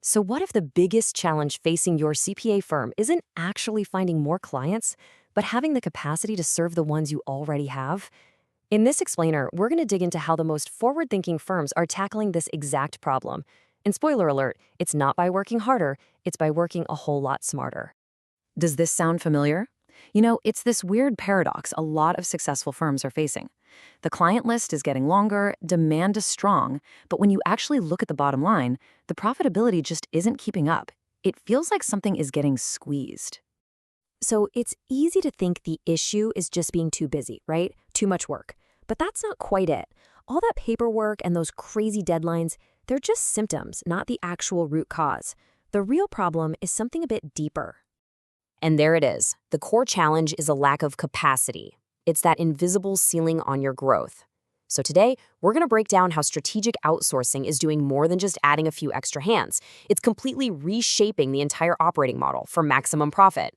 So, what if the biggest challenge facing your CPA firm isn't actually finding more clients, but having the capacity to serve the ones you already have? In this explainer, we're going to dig into how the most forward thinking firms are tackling this exact problem. And spoiler alert, it's not by working harder, it's by working a whole lot smarter. Does this sound familiar? It's this weird paradox a lot of successful firms are facing. The client list is getting longer, demand is strong, but when you actually look at the bottom line, the profitability just isn't keeping up. It feels like something is getting squeezed. So it's easy to think the issue is just being too busy, right? Too much work. But that's not quite it. All that paperwork and those crazy deadlines, they're just symptoms, not the actual root cause. The real problem is something a bit deeper. And there it is. The core challenge is a lack of capacity. It's that invisible ceiling on your growth. So today, we're going to break down how strategic outsourcing is doing more than just adding a few extra hands. It's completely reshaping the entire operating model for maximum profit.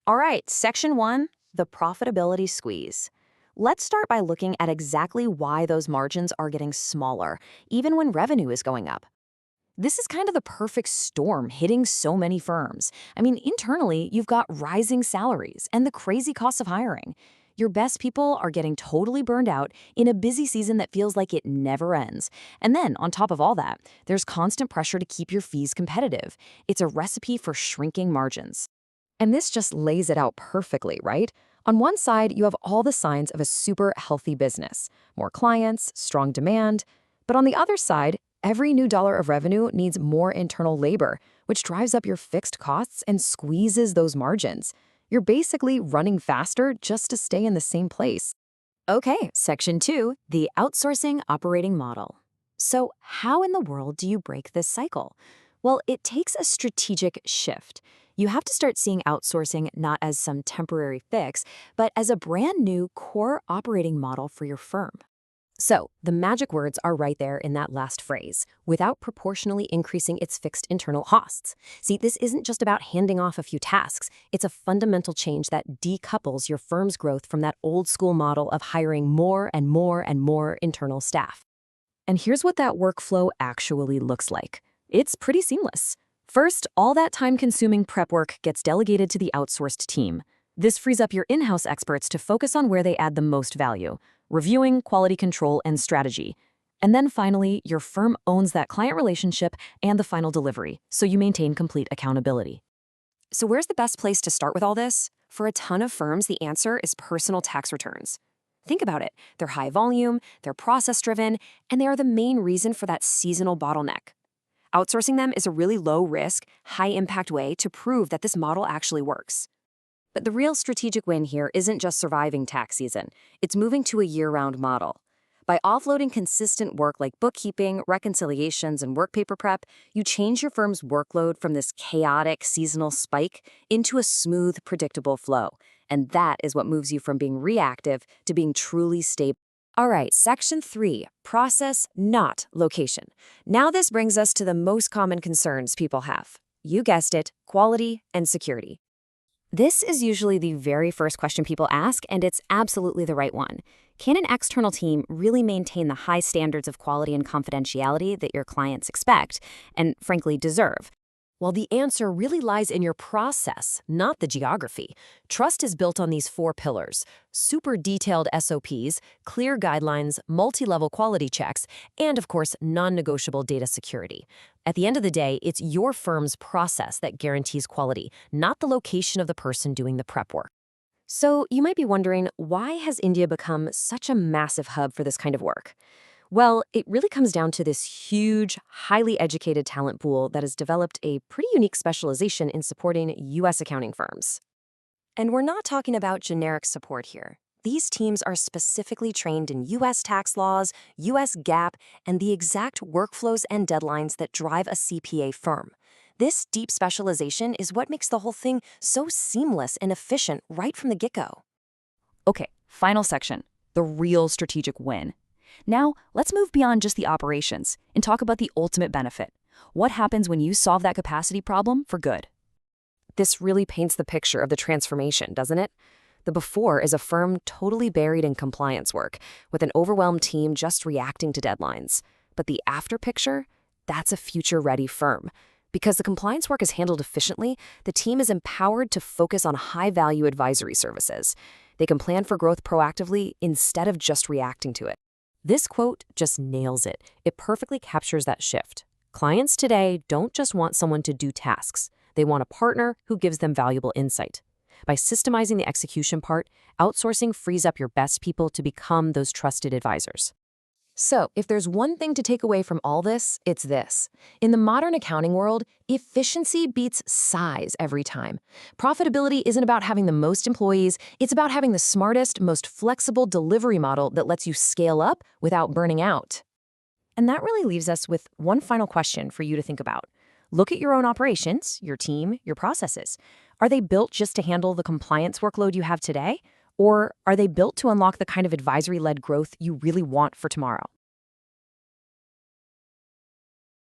All right, Section 1, the profitability squeeze. Let's start by looking at exactly why those margins are getting smaller, even when revenue is going up. This is kind of the perfect storm hitting so many firms. Internally, you've got rising salaries and the crazy cost of hiring. Your best people are getting totally burned out in a busy season that feels like it never ends. And then, on top of all that, there's constant pressure to keep your fees competitive. It's a recipe for shrinking margins. And this just lays it out perfectly, right? On one side, you have all the signs of a super healthy business. More clients, strong demand. But on the other side, every new dollar of revenue needs more internal labor, which drives up your fixed costs and squeezes those margins. You're basically running faster just to stay in the same place. Okay, Section 2, the outsourcing operating model. So how in the world do you break this cycle? Well, it takes a strategic shift. You have to start seeing outsourcing not as some temporary fix, but as a brand new core operating model for your firm. So, the magic words are right there in that last phrase, without proportionally increasing its fixed internal costs. See, this isn't just about handing off a few tasks. It's a fundamental change that decouples your firm's growth from that old school model of hiring more and more and more internal staff. And here's what that workflow actually looks like. It's pretty seamless. First, all that time-consuming prep work gets delegated to the outsourced team. This frees up your in-house experts to focus on where they add the most value: reviewing, quality control, and strategy. And then finally, your firm owns that client relationship and the final delivery, so you maintain complete accountability. So where's the best place to start with all this? For a ton of firms, the answer is personal tax returns. Think about it. They're high volume, they're process-driven, and they are the main reason for that seasonal bottleneck. Outsourcing them is a really low-risk, high-impact way to prove that this model actually works. But the real strategic win here isn't just surviving tax season. It's moving to a year-round model. By offloading consistent work like bookkeeping, reconciliations, and work paper prep, you change your firm's workload from this chaotic seasonal spike into a smooth, predictable flow. And that is what moves you from being reactive to being truly stable. All right, Section 3, process, not location. Now this brings us to the most common concerns people have. You guessed it, quality and security. This is usually the very first question people ask, and it's absolutely the right one. Can an external team really maintain the high standards of quality and confidentiality that your clients expect and, frankly, deserve? Well, the answer really lies in your process, not the geography. Trust is built on these 4 pillars: super detailed SOPs, clear guidelines, multi-level quality checks, and, of course, non-negotiable data security. At the end of the day, it's your firm's process that guarantees quality, not the location of the person doing the prep work. So you might be wondering, why has India become such a massive hub for this kind of work? Well, it really comes down to this huge, highly educated talent pool that has developed a pretty unique specialization in supporting U.S. accounting firms. And we're not talking about generic support here. These teams are specifically trained in U.S. tax laws, U.S. GAAP, and the exact workflows and deadlines that drive a CPA firm. This deep specialization is what makes the whole thing so seamless and efficient right from the get-go. Okay, final section, the real strategic win. Now, let's move beyond just the operations and talk about the ultimate benefit. What happens when you solve that capacity problem for good? This really paints the picture of the transformation, doesn't it? The before is a firm totally buried in compliance work, with an overwhelmed team just reacting to deadlines. But the after picture? That's a future-ready firm. Because the compliance work is handled efficiently, the team is empowered to focus on high-value advisory services. They can plan for growth proactively instead of just reacting to it. This quote just nails it. It perfectly captures that shift. Clients today don't just want someone to do tasks. They want a partner who gives them valuable insight. By systemizing the execution part, outsourcing frees up your best people to become those trusted advisors. So, if there's one thing to take away from all this, it's this. In the modern accounting world, efficiency beats size every time. Profitability isn't about having the most employees, it's about having the smartest, most flexible delivery model that lets you scale up without burning out. And that really leaves us with one final question for you to think about. Look at your own operations, your team, your processes. Are they built just to handle the compliance workload you have today? Or are they built to unlock the kind of advisory-led growth you really want for tomorrow?